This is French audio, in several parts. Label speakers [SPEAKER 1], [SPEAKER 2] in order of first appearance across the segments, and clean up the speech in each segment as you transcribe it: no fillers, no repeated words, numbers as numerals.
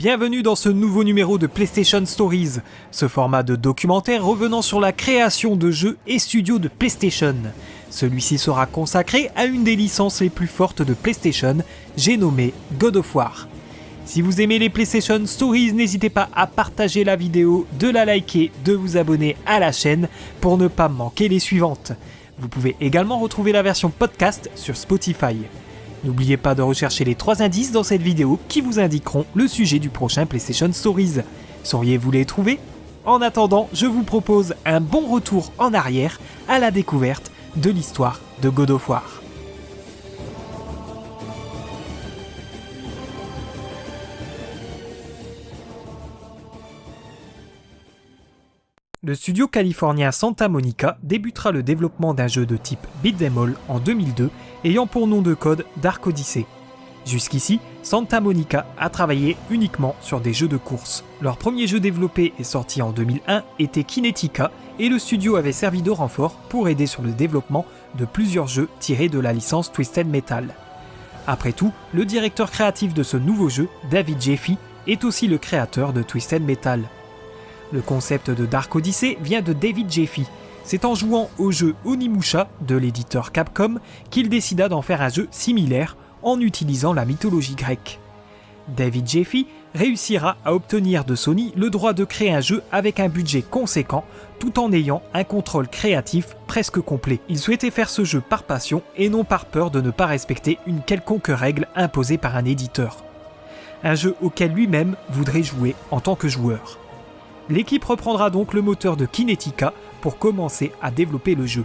[SPEAKER 1] Bienvenue dans ce nouveau numéro de PlayStation Stories, ce format de documentaire revenant sur la création de jeux et studios de PlayStation. Celui-ci sera consacré à une des licences les plus fortes de PlayStation, j'ai nommé God of War. Si vous aimez les PlayStation Stories, n'hésitez pas à partager la vidéo, de la liker, de vous abonner à la chaîne pour ne pas manquer les suivantes. Vous pouvez également retrouver la version podcast sur Spotify. N'oubliez pas de rechercher les 3 indices dans cette vidéo qui vous indiqueront le sujet du prochain PlayStation Stories. Sauriez-vous les trouver ? En attendant, je vous propose un bon retour en arrière à la découverte de l'histoire de God of War. Le studio californien Santa Monica débutera le développement d'un jeu de type Beat'em All en 2002, ayant pour nom de code Dark Odyssey. Jusqu'ici, Santa Monica a travaillé uniquement sur des jeux de course. Leur premier jeu développé et sorti en 2001 était Kinetica, et le studio avait servi de renfort pour aider sur le développement de plusieurs jeux tirés de la licence Twisted Metal. Après tout, le directeur créatif de ce nouveau jeu, David Jaffe, est aussi le créateur de Twisted Metal. Le concept de Dark Odyssey vient de David Jaffe. C'est en jouant au jeu Onimusha de l'éditeur Capcom qu'il décida d'en faire un jeu similaire en utilisant la mythologie grecque. David Jaffe réussira à obtenir de Sony le droit de créer un jeu avec un budget conséquent tout en ayant un contrôle créatif presque complet. Il souhaitait faire ce jeu par passion et non par peur de ne pas respecter une quelconque règle imposée par un éditeur. Un jeu auquel lui-même voudrait jouer en tant que joueur. L'équipe reprendra donc le moteur de Kinetica pour commencer à développer le jeu.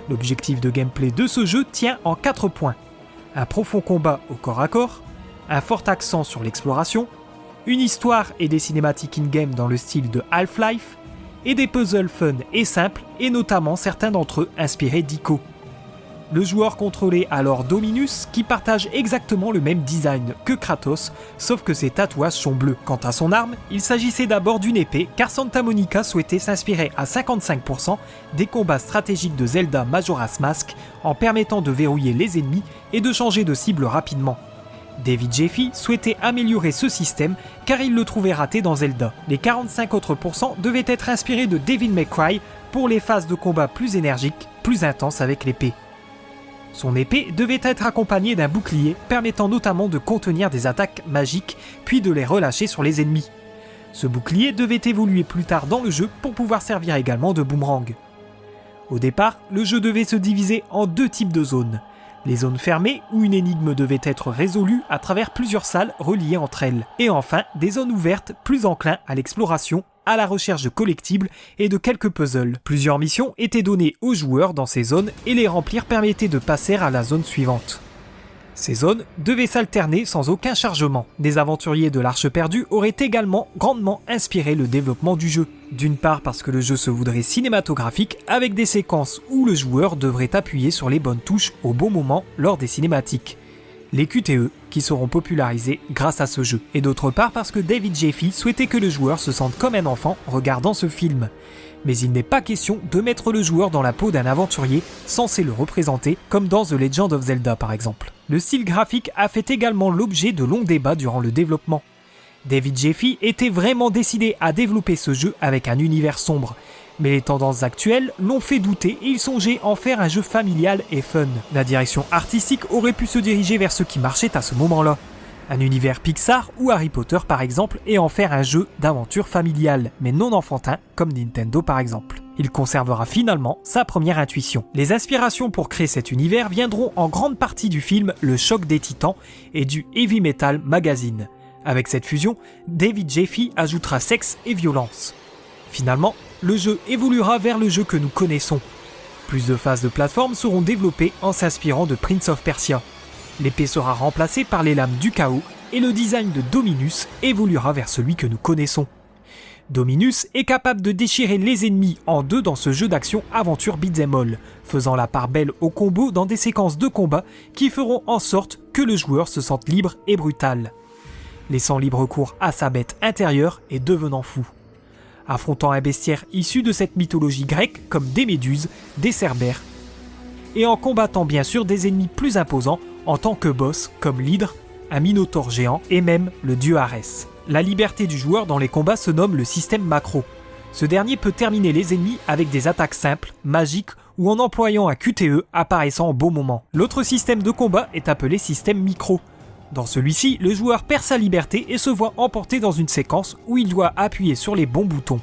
[SPEAKER 1] L'objectif de gameplay de ce jeu tient en 4 points. Un profond combat au corps à corps, un fort accent sur l'exploration, une histoire et des cinématiques in-game dans le style de Half-Life, et des puzzles fun et simples, et notamment certains d'entre eux inspirés d'Ico. Le joueur contrôlait alors Dominus, qui partage exactement le même design que Kratos, sauf que ses tatouages sont bleus. Quant à son arme, il s'agissait d'abord d'une épée, car Santa Monica souhaitait s'inspirer à 55% des combats stratégiques de Zelda Majora's Mask, en permettant de verrouiller les ennemis et de changer de cible rapidement. David Jaffe souhaitait améliorer ce système, car il le trouvait raté dans Zelda. Les 45 autres pourcents devaient être inspirés de Devil May Cry pour les phases de combat plus énergiques, plus intenses avec l'épée. Son épée devait être accompagnée d'un bouclier permettant notamment de contenir des attaques magiques puis de les relâcher sur les ennemis. Ce bouclier devait évoluer plus tard dans le jeu pour pouvoir servir également de boomerang. Au départ, le jeu devait se diviser en 2 types de zones. Les zones fermées où une énigme devait être résolue à travers plusieurs salles reliées entre elles. Et enfin, des zones ouvertes plus enclins à l'exploration, à la recherche de collectibles et de quelques puzzles. Plusieurs missions étaient données aux joueurs dans ces zones et les remplir permettait de passer à la zone suivante. Ces zones devaient s'alterner sans aucun chargement. Des aventuriers de l'Arche perdue auraient également grandement inspiré le développement du jeu. D'une part parce que le jeu se voudrait cinématographique avec des séquences où le joueur devrait appuyer sur les bonnes touches au bon moment lors des cinématiques. Les QTE qui seront popularisés grâce à ce jeu. Et d'autre part parce que David Jaffe souhaitait que le joueur se sente comme un enfant regardant ce film. Mais il n'est pas question de mettre le joueur dans la peau d'un aventurier censé le représenter, comme dans The Legend of Zelda par exemple. Le style graphique a fait également l'objet de longs débats durant le développement. David Jaffe était vraiment décidé à développer ce jeu avec un univers sombre, mais les tendances actuelles l'ont fait douter et il songeait en faire un jeu familial et fun. La direction artistique aurait pu se diriger vers ce qui marchait à ce moment-là. Un univers Pixar ou Harry Potter par exemple, et en faire un jeu d'aventure familiale, mais non enfantin comme Nintendo par exemple. Il conservera finalement sa première intuition. Les inspirations pour créer cet univers viendront en grande partie du film Le Choc des Titans et du Heavy Metal Magazine. Avec cette fusion, David Jaffe ajoutera sexe et violence. Finalement, le jeu évoluera vers le jeu que nous connaissons. Plus de phases de plateforme seront développées en s'inspirant de Prince of Persia. L'épée sera remplacée par les lames du chaos et le design de Dominus évoluera vers celui que nous connaissons. Dominus est capable de déchirer les ennemis en deux dans ce jeu d'action aventure beat'em all, faisant la part belle au combo dans des séquences de combat qui feront en sorte que le joueur se sente libre et brutal, laissant libre cours à sa bête intérieure et devenant fou. Affrontant un bestiaire issu de cette mythologie grecque comme des méduses, des cerbères, et en combattant bien sûr des ennemis plus imposants en tant que boss comme l'hydre, un minotaure géant et même le dieu Arès. La liberté du joueur dans les combats se nomme le système macro. Ce dernier peut terminer les ennemis avec des attaques simples, magiques ou en employant un QTE apparaissant au bon moment. L'autre système de combat est appelé système micro. Dans celui-ci, le joueur perd sa liberté et se voit emporté dans une séquence où il doit appuyer sur les bons boutons.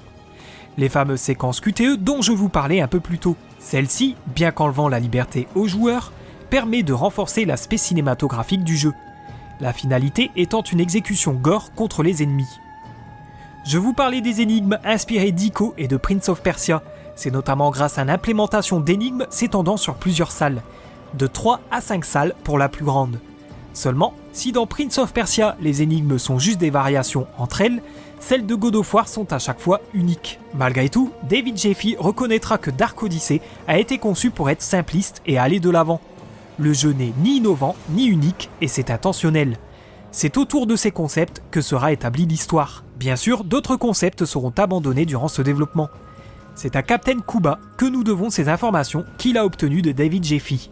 [SPEAKER 1] Les fameuses séquences QTE dont je vous parlais un peu plus tôt. Celle-ci, bien qu'enlevant la liberté au joueur, permet de renforcer l'aspect cinématographique du jeu. La finalité étant une exécution gore contre les ennemis. Je vous parlais des énigmes inspirées d'Ico et de Prince of Persia. C'est notamment grâce à une implémentation d'énigmes s'étendant sur plusieurs salles, de 3 à 5 salles pour la plus grande. Seulement, si dans Prince of Persia les énigmes sont juste des variations entre elles, celles de God of War sont à chaque fois uniques. Malgré tout, David Jaffe reconnaîtra que Dark Odyssey a été conçu pour être simpliste et aller de l'avant. Le jeu n'est ni innovant ni unique et c'est intentionnel. C'est autour de ces concepts que sera établie l'histoire. Bien sûr, d'autres concepts seront abandonnés durant ce développement. C'est à Captain Kuba que nous devons ces informations qu'il a obtenues de David Jaffe.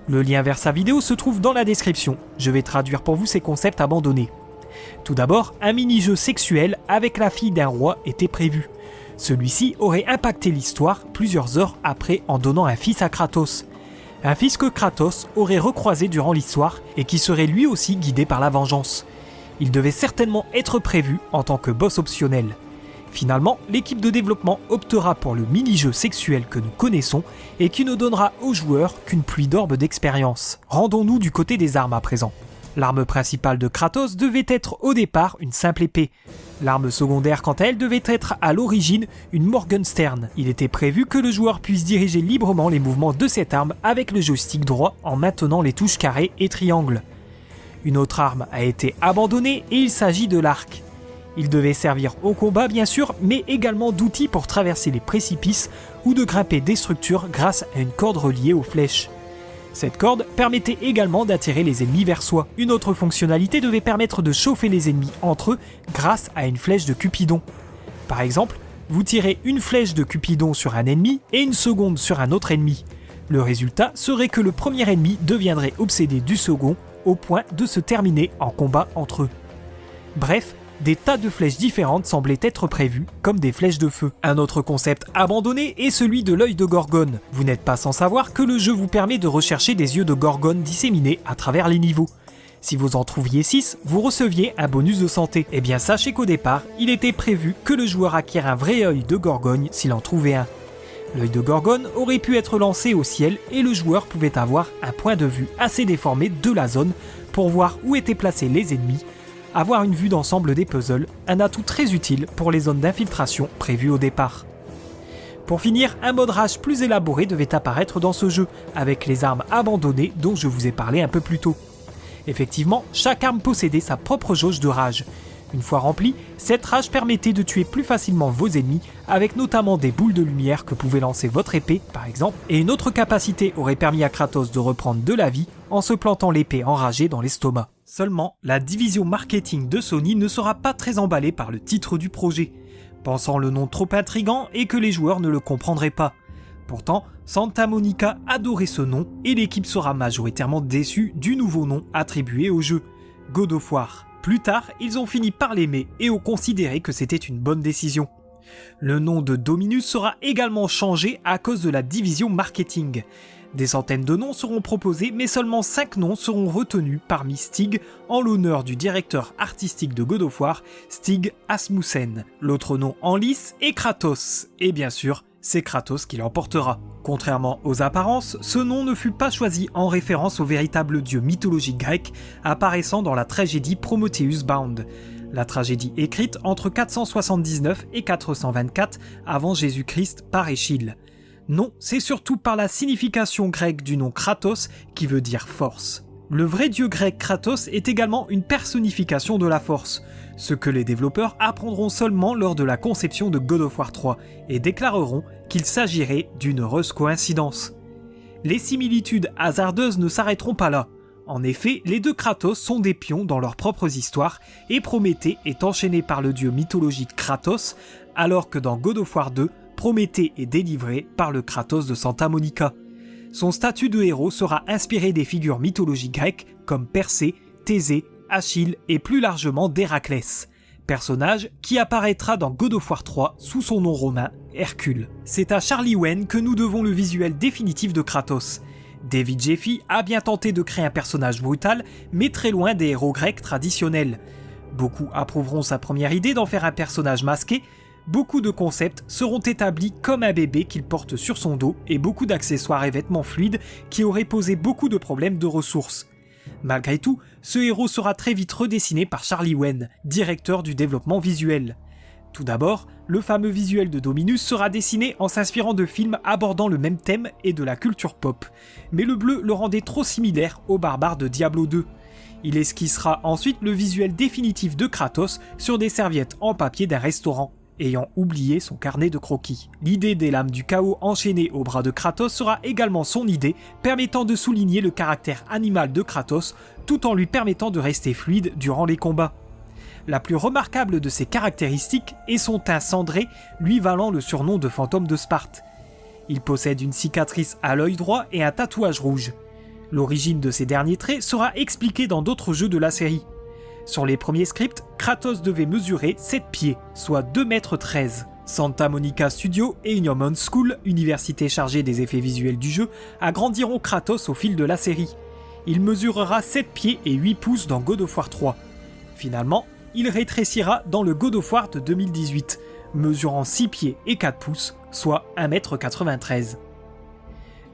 [SPEAKER 1] Le lien vers sa vidéo se trouve dans la description. Je vais traduire pour vous ces concepts abandonnés. Tout d'abord, un mini-jeu sexuel avec la fille d'un roi était prévu. Celui-ci aurait impacté l'histoire plusieurs heures après en donnant un fils à Kratos. Un fils que Kratos aurait recroisé durant l'histoire et qui serait lui aussi guidé par la vengeance. Il devait certainement être prévu en tant que boss optionnel. Finalement, l'équipe de développement optera pour le mini-jeu sexuel que nous connaissons et qui ne donnera aux joueurs qu'une pluie d'orbes d'expérience. Rendons-nous du côté des armes à présent. L'arme principale de Kratos devait être au départ une simple épée. L'arme secondaire quant à elle devait être à l'origine une Morgenstern. Il était prévu que le joueur puisse diriger librement les mouvements de cette arme avec le joystick droit en maintenant les touches carré et triangle. Une autre arme a été abandonnée et il s'agit de l'arc. Il devait servir au combat bien sûr, mais également d'outil pour traverser les précipices ou de grimper des structures grâce à une corde reliée aux flèches. Cette corde permettait également d'attirer les ennemis vers soi. Une autre fonctionnalité devait permettre de chauffer les ennemis entre eux grâce à une flèche de Cupidon. Par exemple, vous tirez une flèche de Cupidon sur un ennemi et une seconde sur un autre ennemi. Le résultat serait que le premier ennemi deviendrait obsédé du second au point de se terminer en combat entre eux. Bref, des tas de flèches différentes semblaient être prévues, comme des flèches de feu. Un autre concept abandonné est celui de l'œil de Gorgone. Vous n'êtes pas sans savoir que le jeu vous permet de rechercher des yeux de Gorgone disséminés à travers les niveaux. Si vous en trouviez 6, vous receviez un bonus de santé. Eh bien sachez qu'au départ, il était prévu que le joueur acquiert un vrai œil de Gorgone s'il en trouvait un. L'œil de Gorgone aurait pu être lancé au ciel et le joueur pouvait avoir un point de vue assez déformé de la zone pour voir où étaient placés les ennemis. Avoir une vue d'ensemble des puzzles, un atout très utile pour les zones d'infiltration prévues au départ. Pour finir, un mode rage plus élaboré devait apparaître dans ce jeu, avec les armes abandonnées dont je vous ai parlé un peu plus tôt. Effectivement, chaque arme possédait sa propre jauge de rage. Une fois remplie, cette rage permettait de tuer plus facilement vos ennemis, avec notamment des boules de lumière que pouvait lancer votre épée, par exemple, et une autre capacité aurait permis à Kratos de reprendre de la vie en se plantant l'épée enragée dans l'estomac. Seulement, la division marketing de Sony ne sera pas très emballée par le titre du projet, pensant le nom trop intrigant et que les joueurs ne le comprendraient pas. Pourtant, Santa Monica adorait ce nom et l'équipe sera majoritairement déçue du nouveau nom attribué au jeu, God of War. Plus tard, ils ont fini par l'aimer et ont considéré que c'était une bonne décision. Le nom de Dominus sera également changé à cause de la division marketing. Des centaines de noms seront proposés, mais seulement 5 noms seront retenus parmi Stig en l'honneur du directeur artistique de God of War, Stig Asmussen. L'autre nom en lice est Kratos, et bien sûr, c'est Kratos qui l'emportera. Contrairement aux apparences, ce nom ne fut pas choisi en référence au véritable dieu mythologique grec apparaissant dans la tragédie Prometheus Bound. La tragédie écrite entre 479 et 424 avant Jésus-Christ par Échille. Non, c'est surtout par la signification grecque du nom Kratos qui veut dire force. Le vrai dieu grec Kratos est également une personnification de la force, ce que les développeurs apprendront seulement lors de la conception de God of War 3 et déclareront qu'il s'agirait d'une heureuse coïncidence. Les similitudes hasardeuses ne s'arrêteront pas là. En effet, les deux Kratos sont des pions dans leurs propres histoires et Prométhée est enchaîné par le dieu mythologique Kratos, alors que dans God of War 2, Prométhée est délivré par le Kratos de Santa Monica. Son statut de héros sera inspiré des figures mythologiques grecques comme Persée, Thésée, Achille et plus largement d'Héraclès. personnage qui apparaîtra dans God of War 3 sous son nom romain, Hercule. C'est à Charlie Wen que nous devons le visuel définitif de Kratos. David Jaffe a bien tenté de créer un personnage brutal, mais très loin des héros grecs traditionnels. Beaucoup approuveront sa première idée d'en faire un personnage masqué, beaucoup de concepts seront établis comme un bébé qu'il porte sur son dos et beaucoup d'accessoires et vêtements fluides qui auraient posé beaucoup de problèmes de ressources. Malgré tout, ce héros sera très vite redessiné par Charlie Wen, directeur du développement visuel. Tout d'abord, le fameux visuel de Dominus sera dessiné en s'inspirant de films abordant le même thème et de la culture pop, mais le bleu le rendait trop similaire au barbare de Diablo 2. Il esquissera ensuite le visuel définitif de Kratos sur des serviettes en papier d'un restaurant, ayant oublié son carnet de croquis. L'idée des lames du chaos enchaînées au bras de Kratos sera également son idée, permettant de souligner le caractère animal de Kratos, tout en lui permettant de rester fluide durant les combats. La plus remarquable de ses caractéristiques est son teint cendré, lui valant le surnom de fantôme de Sparte. Il possède une cicatrice à l'œil droit et un tatouage rouge. L'origine de ces derniers traits sera expliquée dans d'autres jeux de la série. Sur les premiers scripts, Kratos devait mesurer 7 pieds, soit 2,13 m. Santa Monica Studio et Inhuman School, université chargée des effets visuels du jeu, agrandiront Kratos au fil de la série. Il mesurera 7 pieds et 8 pouces dans God of War 3. Finalement, il rétrécira dans le God of War de 2018, mesurant 6 pieds et 4 pouces, soit 1,93 m.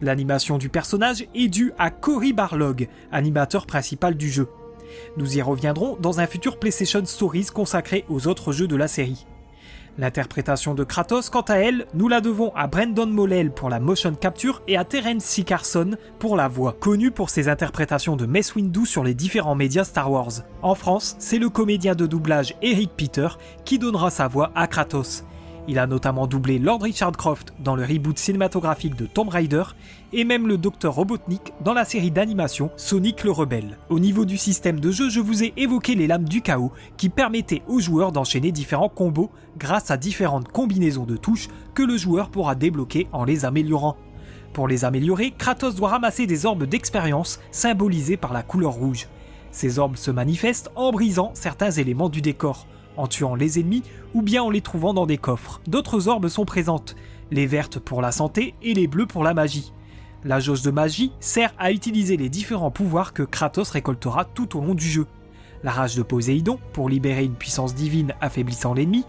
[SPEAKER 1] L'animation du personnage est due à Cory Barlog, animateur principal du jeu. Nous y reviendrons dans un futur PlayStation Stories consacré aux autres jeux de la série. L'interprétation de Kratos, quant à elle, nous la devons à Brendan Mollel pour la motion capture et à Terence C. Carson pour la voix, connu pour ses interprétations de Mace Windu sur les différents médias Star Wars. En France, c'est le comédien de doublage Eric Peter qui donnera sa voix à Kratos. Il a notamment doublé Lord Richard Croft dans le reboot cinématographique de Tomb Raider et même le Dr Robotnik dans la série d'animation Sonic le Rebelle. Au niveau du système de jeu, je vous ai évoqué les lames du chaos qui permettaient aux joueurs d'enchaîner différents combos grâce à différentes combinaisons de touches que le joueur pourra débloquer en les améliorant. Pour les améliorer, Kratos doit ramasser des orbes d'expérience symbolisées par la couleur rouge. Ces orbes se manifestent en brisant certains éléments du décor, en tuant les ennemis ou bien en les trouvant dans des coffres. D'autres orbes sont présentes, les vertes pour la santé et les bleues pour la magie. La jauge de magie sert à utiliser les différents pouvoirs que Kratos récoltera tout au long du jeu. La rage de Poséidon pour libérer une puissance divine affaiblissant l'ennemi,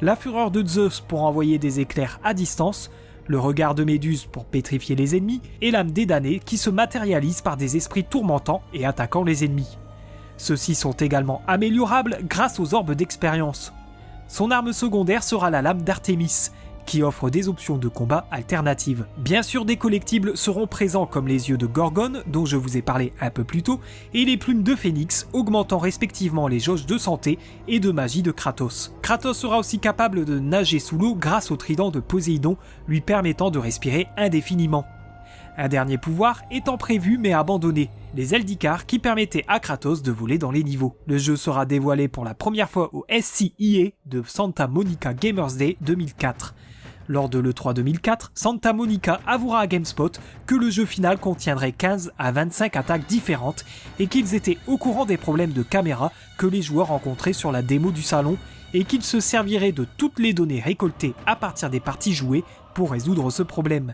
[SPEAKER 1] la fureur de Zeus pour envoyer des éclairs à distance, le regard de Méduse pour pétrifier les ennemis et l'âme des damnés qui se matérialise par des esprits tourmentants et attaquant les ennemis. Ceux-ci sont également améliorables grâce aux orbes d'expérience. Son arme secondaire sera la lame d'Artémis, qui offre des options de combat alternatives. Bien sûr, des collectibles seront présents comme les yeux de Gorgone, dont je vous ai parlé un peu plus tôt, et les plumes de Phénix, augmentant respectivement les jauges de santé et de magie de Kratos. Kratos sera aussi capable de nager sous l'eau grâce au trident de Poséidon, lui permettant de respirer indéfiniment. Un dernier pouvoir étant prévu mais abandonné, les ailes d'Icare qui permettaient à Kratos de voler dans les niveaux. Le jeu sera dévoilé pour la première fois au SCEA de Santa Monica Gamers Day 2004. Lors de l'E3 2004, Santa Monica avouera à GameSpot que le jeu final contiendrait 15 à 25 attaques différentes et qu'ils étaient au courant des problèmes de caméra que les joueurs rencontraient sur la démo du salon et qu'ils se serviraient de toutes les données récoltées à partir des parties jouées pour résoudre ce problème.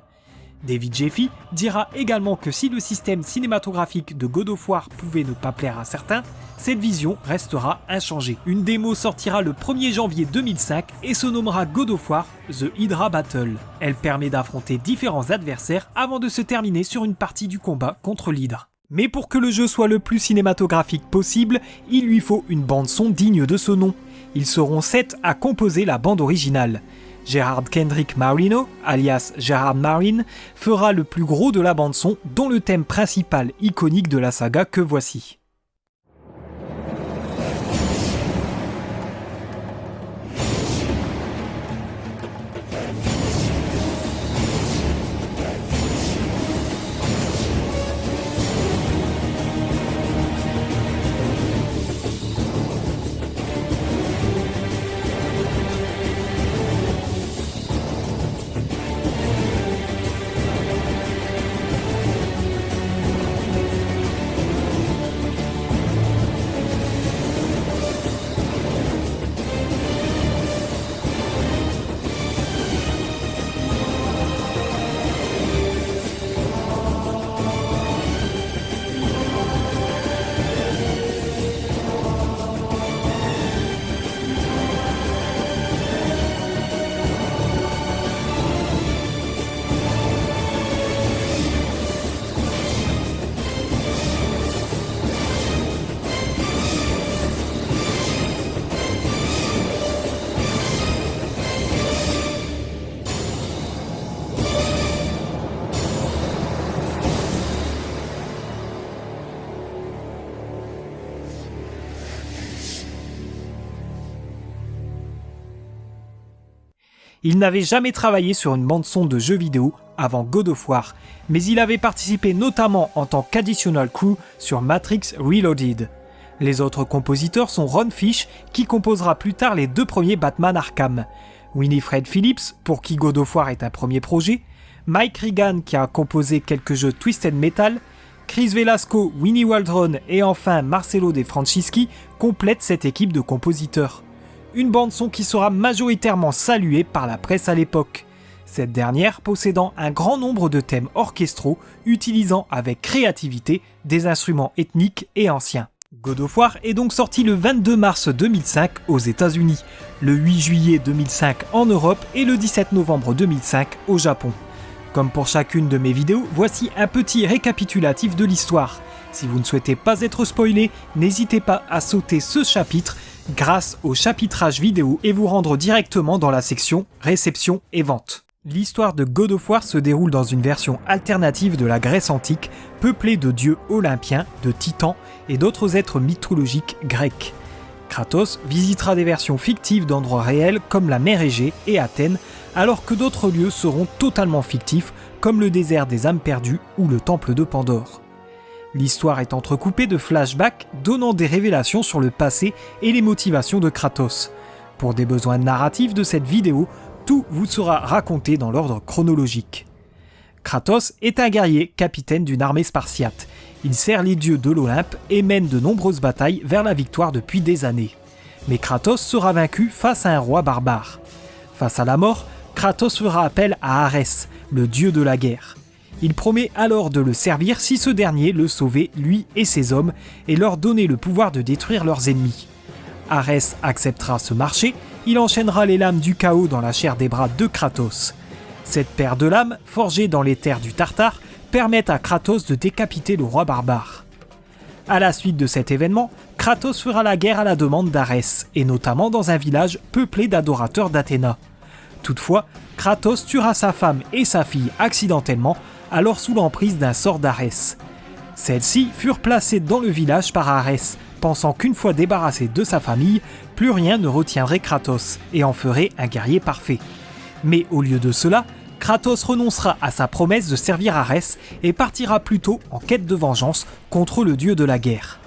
[SPEAKER 1] David Jaffe dira également que si le système cinématographique de God of War pouvait ne pas plaire à certains, cette vision restera inchangée. Une démo sortira le 1er janvier 2005 et se nommera God of War The Hydra Battle. Elle permet d'affronter différents adversaires avant de se terminer sur une partie du combat contre l'Hydre. Mais pour que le jeu soit le plus cinématographique possible, il lui faut une bande-son digne de ce nom. Ils seront 7 à composer la bande originale. Gerard Kendrick Marino, alias Gerard Marine, fera le plus gros de la bande-son, dont le thème principal iconique de la saga que voici. Il n'avait jamais travaillé sur une bande-son de jeu vidéo avant God of War, mais il avait participé notamment en tant qu'additional crew sur Matrix Reloaded. Les autres compositeurs sont Ron Fish, qui composera plus tard les 2 premiers Batman Arkham, Winifred Phillips, pour qui God of War est un premier projet, Mike Regan, qui a composé quelques jeux Twisted Metal, Chris Velasco, Winnie Waldron et enfin Marcelo De Francisci complètent cette équipe de compositeurs. Une bande-son qui sera majoritairement saluée par la presse à l'époque, cette dernière possédant un grand nombre de thèmes orchestraux utilisant avec créativité des instruments ethniques et anciens. God of War est donc sorti le 22 mars 2005 aux États-Unis, le 8 juillet 2005 en Europe et le 17 novembre 2005 au Japon. Comme pour chacune de mes vidéos, voici un petit récapitulatif de l'histoire. Si vous ne souhaitez pas être spoilé, n'hésitez pas à sauter ce chapitre grâce au chapitrage vidéo et vous rendre directement dans la section réception et vente. L'histoire de God of War se déroule dans une version alternative de la Grèce antique, peuplée de dieux olympiens, de titans et d'autres êtres mythologiques grecs. Kratos visitera des versions fictives d'endroits réels comme la mer Égée et Athènes, alors que d'autres lieux seront totalement fictifs comme le désert des âmes perdues ou le temple de Pandore. L'histoire est entrecoupée de flashbacks donnant des révélations sur le passé et les motivations de Kratos. Pour des besoins narratifs de cette vidéo, tout vous sera raconté dans l'ordre chronologique. Kratos est un guerrier capitaine d'une armée spartiate. Il sert les dieux de l'Olympe et mène de nombreuses batailles vers la victoire depuis des années. Mais Kratos sera vaincu face à un roi barbare. Face à la mort, Kratos fera appel à Arès, le dieu de la guerre. Il promet alors de le servir si ce dernier le sauvait, lui et ses hommes, et leur donnait le pouvoir de détruire leurs ennemis. Arès acceptera ce marché, il enchaînera les lames du chaos dans la chair des bras de Kratos. Cette paire de lames, forgée dans les terres du Tartare, permet à Kratos de décapiter le roi barbare. À la suite de cet événement, Kratos fera la guerre à la demande d'Arès, et notamment dans un village peuplé d'adorateurs d'Athéna. Toutefois, Kratos tuera sa femme et sa fille accidentellement, alors sous l'emprise d'un sort d'Arès. Celles-ci furent placées dans le village par Arès, pensant qu'une fois débarrassé de sa famille, plus rien ne retiendrait Kratos et en ferait un guerrier parfait. Mais au lieu de cela, Kratos renoncera à sa promesse de servir Arès et partira plutôt en quête de vengeance contre le dieu de la guerre.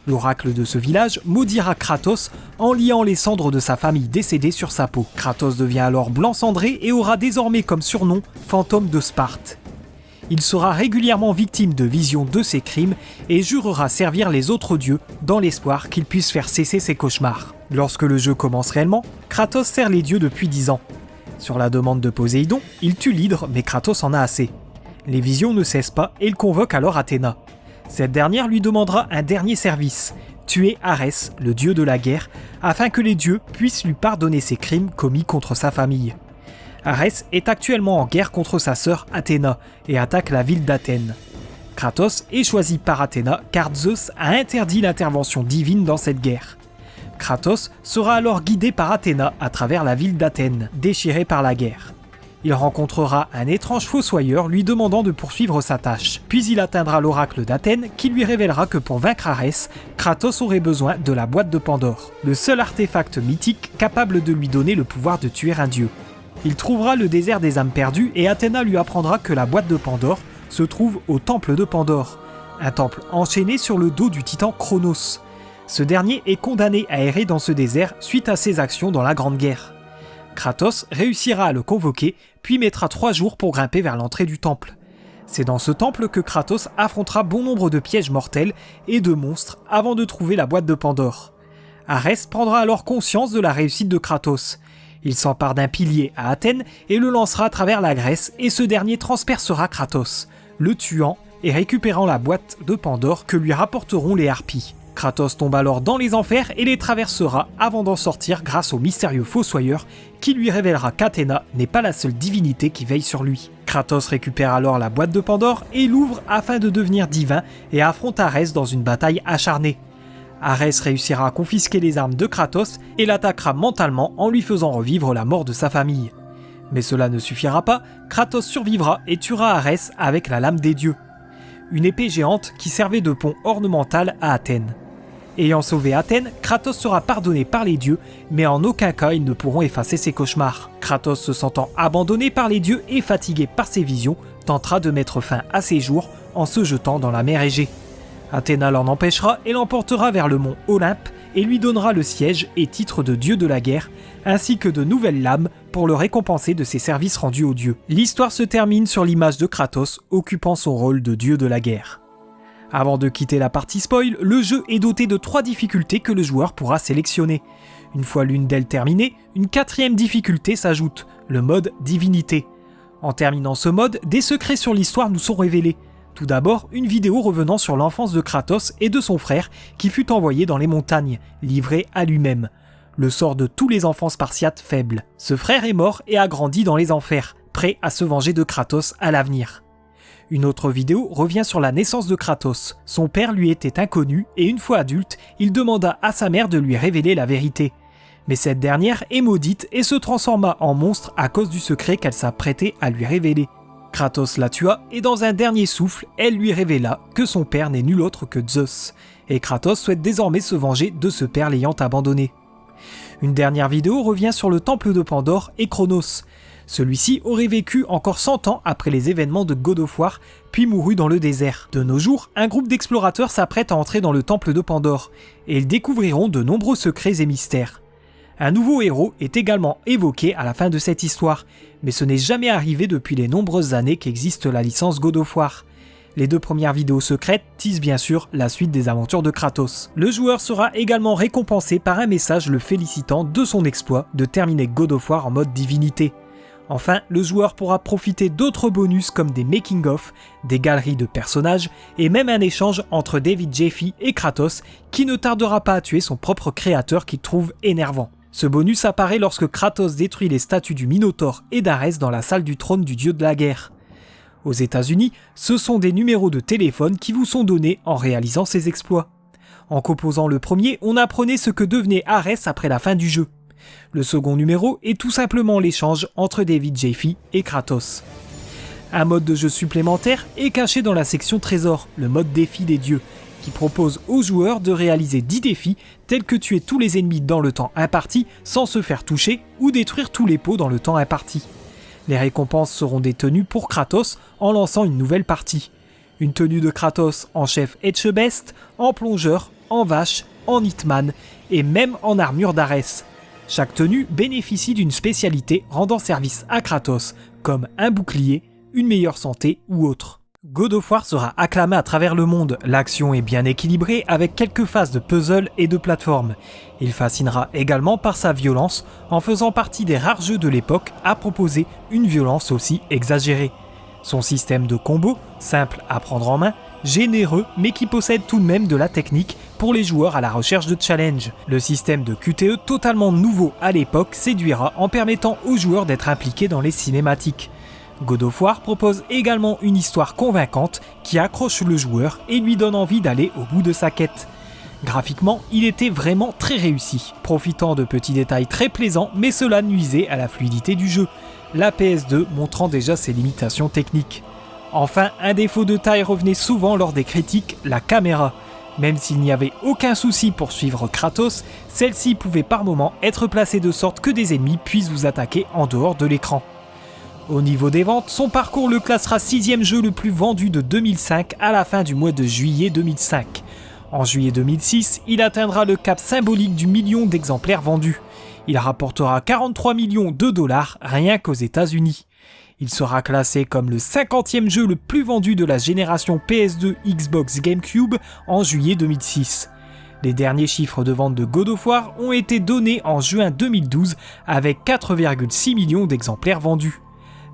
[SPEAKER 1] L'oracle de ce village maudira Kratos en liant les cendres de sa famille décédée sur sa peau. Kratos devient alors blanc cendré et aura désormais comme surnom Fantôme de Sparte. Il sera régulièrement victime de visions de ses crimes et jurera servir les autres dieux dans l'espoir qu'ils puissent faire cesser ses cauchemars. Lorsque le jeu commence réellement, Kratos sert les dieux depuis 10 ans. Sur la demande de Poséidon, il tue l'hydre mais Kratos en a assez. Les visions ne cessent pas et il convoque alors Athéna. Cette dernière lui demandera un dernier service, tuer Arès, le dieu de la guerre, afin que les dieux puissent lui pardonner ses crimes commis contre sa famille. Arès est actuellement en guerre contre sa sœur Athéna et attaque la ville d'Athènes. Kratos est choisi par Athéna car Zeus a interdit l'intervention divine dans cette guerre. Kratos sera alors guidé par Athéna à travers la ville d'Athènes, déchirée par la guerre. Il rencontrera un étrange fossoyeur lui demandant de poursuivre sa tâche. Puis il atteindra l'oracle d'Athènes qui lui révélera que pour vaincre Arès, Kratos aurait besoin de la boîte de Pandore, le seul artefact mythique capable de lui donner le pouvoir de tuer un dieu. Il trouvera le désert des âmes perdues et Athéna lui apprendra que la boîte de Pandore se trouve au temple de Pandore, un temple enchaîné sur le dos du titan Cronos. Ce dernier est condamné à errer dans ce désert suite à ses actions dans la Grande Guerre. Kratos réussira à le convoquer, puis mettra 3 jours pour grimper vers l'entrée du temple. C'est dans ce temple que Kratos affrontera bon nombre de pièges mortels et de monstres avant de trouver la boîte de Pandore. Arès prendra alors conscience de la réussite de Kratos. Il s'empare d'un pilier à Athènes et le lancera à travers la Grèce et ce dernier transpercera Kratos, le tuant et récupérant la boîte de Pandore que lui rapporteront les harpies. Kratos tombe alors dans les enfers et les traversera avant d'en sortir grâce au mystérieux fossoyeur qui lui révélera qu'Athéna n'est pas la seule divinité qui veille sur lui. Kratos récupère alors la boîte de Pandore et l'ouvre afin de devenir divin et affronte Arès dans une bataille acharnée. Arès réussira à confisquer les armes de Kratos et l'attaquera mentalement en lui faisant revivre la mort de sa famille. Mais cela ne suffira pas, Kratos survivra et tuera Arès avec la lame des dieux, une épée géante qui servait de pont ornemental à Athènes. Ayant sauvé Athènes, Kratos sera pardonné par les dieux, mais en aucun cas ils ne pourront effacer ses cauchemars. Kratos, se sentant abandonné par les dieux et fatigué par ses visions, tentera de mettre fin à ses jours en se jetant dans la mer Égée. Athéna l'en empêchera et l'emportera vers le mont Olympe et lui donnera le siège et titre de dieu de la guerre, ainsi que de nouvelles lames pour le récompenser de ses services rendus aux dieux. L'histoire se termine sur l'image de Kratos occupant son rôle de dieu de la guerre. Avant de quitter la partie spoil, le jeu est doté de 3 difficultés que le joueur pourra sélectionner. Une fois l'une d'elles terminée, une 4e difficulté s'ajoute, le mode divinité. En terminant ce mode, des secrets sur l'histoire nous sont révélés. Tout d'abord, une vidéo revenant sur l'enfance de Kratos et de son frère qui fut envoyé dans les montagnes, livré à lui-même. Le sort de tous les enfants spartiates faibles. Ce frère est mort et a grandi dans les enfers, prêt à se venger de Kratos à l'avenir. Une autre vidéo revient sur la naissance de Kratos. Son père lui était inconnu et une fois adulte, il demanda à sa mère de lui révéler la vérité. Mais cette dernière est maudite et se transforma en monstre à cause du secret qu'elle s'apprêtait à lui révéler. Kratos la tua et dans un dernier souffle, elle lui révéla que son père n'est nul autre que Zeus. Et Kratos souhaite désormais se venger de ce père l'ayant abandonné. Une dernière vidéo revient sur le temple de Pandore et Chronos. Celui-ci aurait vécu encore 100 ans après les événements de God of War, puis mourut dans le désert. De nos jours, un groupe d'explorateurs s'apprête à entrer dans le temple de Pandore, et ils découvriront de nombreux secrets et mystères. Un nouveau héros est également évoqué à la fin de cette histoire, mais ce n'est jamais arrivé depuis les nombreuses années qu'existe la licence God of War. Les 2 premières vidéos secrètes teasent bien sûr la suite des aventures de Kratos. Le joueur sera également récompensé par un message le félicitant de son exploit de terminer God of War en mode divinité. Enfin, le joueur pourra profiter d'autres bonus comme des making-of, des galeries de personnages et même un échange entre David Jaffe et Kratos qui ne tardera pas à tuer son propre créateur qu'il trouve énervant. Ce bonus apparaît lorsque Kratos détruit les statues du Minotaure et d'Arès dans la salle du trône du dieu de la guerre. Aux États-Unis, ce sont des numéros de téléphone qui vous sont donnés en réalisant ces exploits. En composant le premier, on apprenait ce que devenait Arès après la fin du jeu. Le second numéro est tout simplement l'échange entre David Jaffe et Kratos. Un mode de jeu supplémentaire est caché dans la section trésor, le mode défi des dieux, qui propose aux joueurs de réaliser 10 défis tels que tuer tous les ennemis dans le temps imparti sans se faire toucher ou détruire tous les pots dans le temps imparti. Les récompenses seront des tenues pour Kratos en lançant une nouvelle partie. Une tenue de Kratos en chef Etchebest, en plongeur, en vache, en hitman et même en armure d'Arès. Chaque tenue bénéficie d'une spécialité rendant service à Kratos, comme un bouclier, une meilleure santé ou autre. God of War sera acclamé à travers le monde, l'action est bien équilibrée avec quelques phases de puzzle et de plateforme. Il fascinera également par sa violence, en faisant partie des rares jeux de l'époque à proposer une violence aussi exagérée. Son système de combo, simple à prendre en main, généreux mais qui possède tout de même de la technique pour les joueurs à la recherche de challenge. Le système de QTE totalement nouveau à l'époque séduira en permettant aux joueurs d'être impliqués dans les cinématiques. God of War propose également une histoire convaincante qui accroche le joueur et lui donne envie d'aller au bout de sa quête. Graphiquement, il était vraiment très réussi, profitant de petits détails très plaisants mais cela nuisait à la fluidité du jeu, la PS2 montrant déjà ses limitations techniques. Enfin, un défaut de taille revenait souvent lors des critiques, la caméra. Même s'il n'y avait aucun souci pour suivre Kratos, celle-ci pouvait par moments être placée de sorte que des ennemis puissent vous attaquer en dehors de l'écran. Au niveau des ventes, son parcours le classera 6e jeu le plus vendu de 2005 à la fin du mois de juillet 2005. En juillet 2006, il atteindra le cap symbolique du million d'exemplaires vendus. Il rapportera 43 millions de dollars rien qu'aux États-Unis. Il sera classé comme le 50e jeu le plus vendu de la génération PS2 Xbox GameCube en juillet 2006. Les derniers chiffres de vente de God of War ont été donnés en juin 2012 avec 4,6 millions d'exemplaires vendus.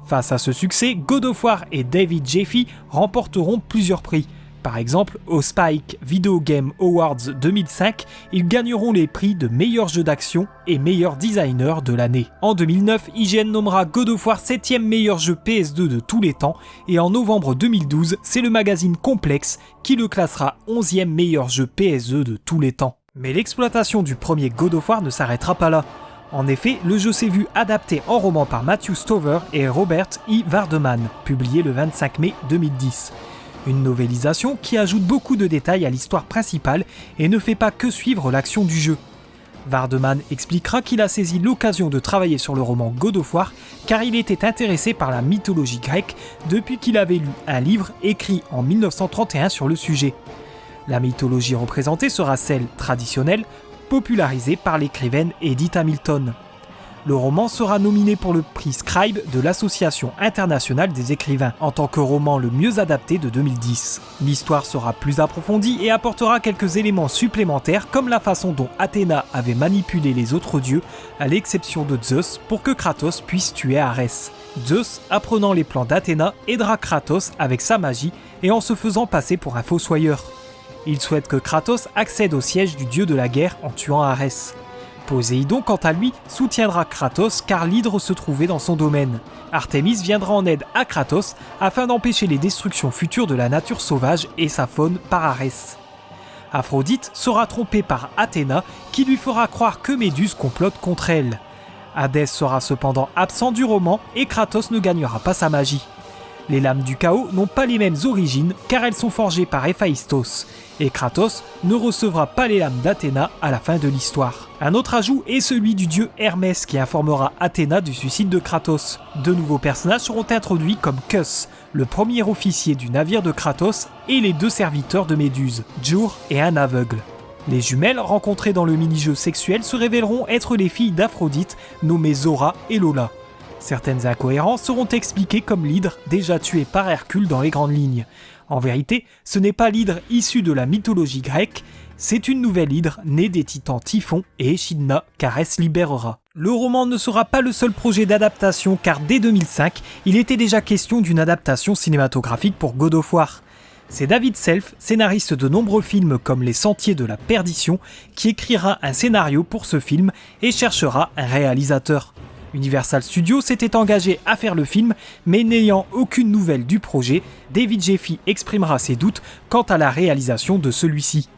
[SPEAKER 1] Face à ce succès, God of War et David Jaffe remporteront plusieurs prix. Par exemple, au Spike Video Game Awards 2005, ils gagneront les prix de meilleur jeu d'action et meilleur designer de l'année. En 2009, IGN nommera God of War 7e meilleur jeu PS2 de tous les temps et en novembre 2012, c'est le magazine Complex qui le classera 11e meilleur jeu PS2 de tous les temps. Mais l'exploitation du premier God of War ne s'arrêtera pas là. En effet, le jeu s'est vu adapté en roman par Matthew Stover et Robert E. Vardeman, publié le 25 mai 2010. Une novélisation qui ajoute beaucoup de détails à l'histoire principale et ne fait pas que suivre l'action du jeu. Vardeman expliquera qu'il a saisi l'occasion de travailler sur le roman God of War car il était intéressé par la mythologie grecque depuis qu'il avait lu un livre écrit en 1931 sur le sujet. La mythologie représentée sera celle traditionnelle, popularisée par l'écrivaine Edith Hamilton. Le roman sera nominé pour le prix Scribe de l'Association internationale des écrivains en tant que roman le mieux adapté de 2010. L'histoire sera plus approfondie et apportera quelques éléments supplémentaires comme la façon dont Athéna avait manipulé les autres dieux à l'exception de Zeus pour que Kratos puisse tuer Arès. Zeus, apprenant les plans d'Athéna, aidera Kratos avec sa magie et en se faisant passer pour un fossoyeur. Il souhaite que Kratos accède au siège du dieu de la guerre en tuant Arès. Poséidon, quant à lui, soutiendra Kratos car l'hydre se trouvait dans son domaine. Artémis viendra en aide à Kratos afin d'empêcher les destructions futures de la nature sauvage et sa faune par Arès. Aphrodite sera trompée par Athéna qui lui fera croire que Méduse complote contre elle. Hadès sera cependant absent du roman et Kratos ne gagnera pas sa magie. Les lames du chaos n'ont pas les mêmes origines car elles sont forgées par Héphaïstos et Kratos ne recevra pas les lames d'Athéna à la fin de l'histoire. Un autre ajout est celui du dieu Hermès qui informera Athéna du suicide de Kratos. De nouveaux personnages seront introduits comme Kus, le premier officier du navire de Kratos et les 2 serviteurs de Méduse, Djur et un aveugle. Les jumelles rencontrées dans le mini-jeu sexuel se révéleront être les filles d'Aphrodite nommées Zora et Lola. Certaines incohérences seront expliquées comme l'hydre déjà tué par Hercule dans les grandes lignes. En vérité, ce n'est pas l'hydre issu de la mythologie grecque, c'est une nouvelle hydre née des titans Typhon et Échidna qu'Arès libérera. Le roman ne sera pas le seul projet d'adaptation car dès 2005, il était déjà question d'une adaptation cinématographique pour God of War. C'est David Self, scénariste de nombreux films comme Les Sentiers de la Perdition, qui écrira un scénario pour ce film et cherchera un réalisateur. Universal Studios s'était engagé à faire le film, mais n'ayant aucune nouvelle du projet, David Jeffy exprimera ses doutes quant à la réalisation de celui-ci.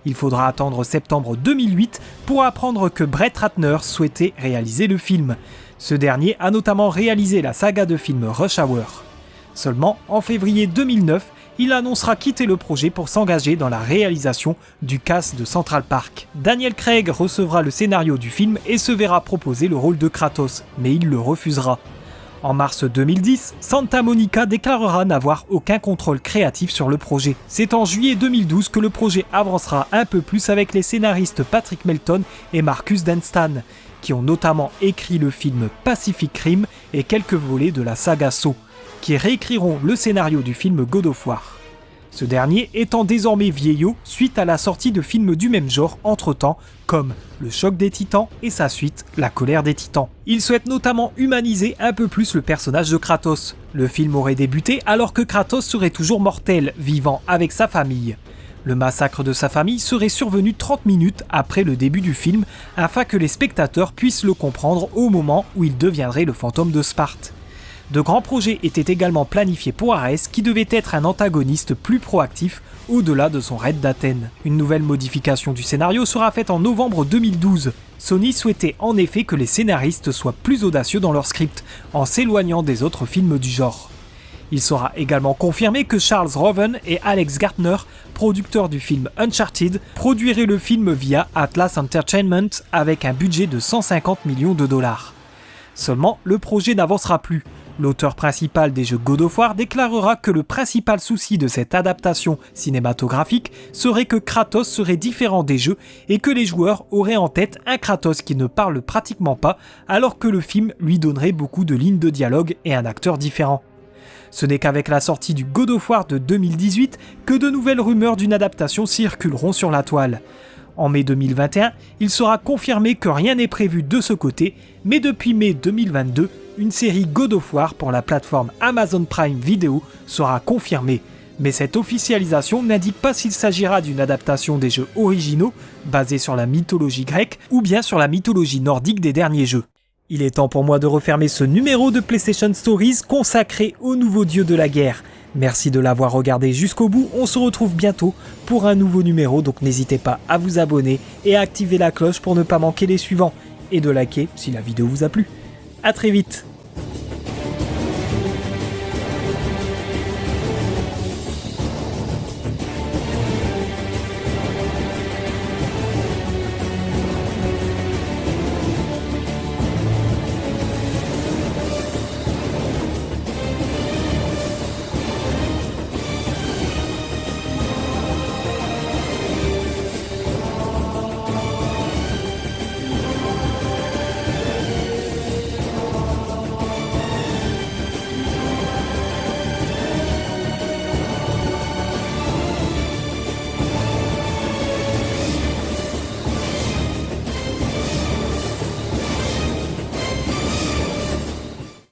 [SPEAKER 1] Il faudra attendre septembre 2008 pour apprendre que Brett Ratner souhaitait réaliser le film. Ce dernier a notamment réalisé la saga de films Rush Hour. Seulement, en février 2009, il annoncera quitter le projet pour s'engager dans la réalisation du cast de Central Park. Daniel Craig recevra le scénario du film et se verra proposer le rôle de Kratos, mais il le refusera. En mars 2010, Santa Monica déclarera n'avoir aucun contrôle créatif sur le projet. C'est en juillet 2012 que le projet avancera un peu plus avec les scénaristes Patrick Melton et Marcus Dunstan, qui ont notamment écrit le film Pacific Rim et quelques volets de la saga Saw, qui réécriront le scénario du film God of War. Ce dernier étant désormais vieillot suite à la sortie de films du même genre entre-temps, comme Le Choc des Titans et sa suite La Colère des Titans. Il souhaite notamment humaniser un peu plus le personnage de Kratos. Le film aurait débuté alors que Kratos serait toujours mortel, vivant avec sa famille. Le massacre de sa famille serait survenu 30 minutes après le début du film, afin que les spectateurs puissent le comprendre au moment où il deviendrait le fantôme de Sparte. De grands projets étaient également planifiés pour Arès qui devait être un antagoniste plus proactif au-delà de son raid d'Athènes. Une nouvelle modification du scénario sera faite en novembre 2012. Sony souhaitait en effet que les scénaristes soient plus audacieux dans leur script, en s'éloignant des autres films du genre. Il sera également confirmé que Charles Roven et Alex Gartner, producteurs du film Uncharted, produiraient le film via Atlas Entertainment avec un budget de 150 millions de dollars. Seulement, le projet n'avancera plus. L'auteur principal des jeux God of War déclarera que le principal souci de cette adaptation cinématographique serait que Kratos serait différent des jeux et que les joueurs auraient en tête un Kratos qui ne parle pratiquement pas alors que le film lui donnerait beaucoup de lignes de dialogue et un acteur différent. Ce n'est qu'avec la sortie du God of War de 2018 que de nouvelles rumeurs d'une adaptation circuleront sur la toile. En mai 2021, il sera confirmé que rien n'est prévu de ce côté, mais depuis mai 2022, une série God of War pour la plateforme Amazon Prime Video sera confirmée. Mais cette officialisation n'indique pas s'il s'agira d'une adaptation des jeux originaux, basés sur la mythologie grecque, ou bien sur la mythologie nordique des derniers jeux. Il est temps pour moi de refermer ce numéro de PlayStation Stories consacré aux nouveaux dieux de la guerre. Merci de l'avoir regardé jusqu'au bout, on se retrouve bientôt pour un nouveau numéro, donc n'hésitez pas à vous abonner et à activer la cloche pour ne pas manquer les suivants, et de liker si la vidéo vous a plu. A très vite.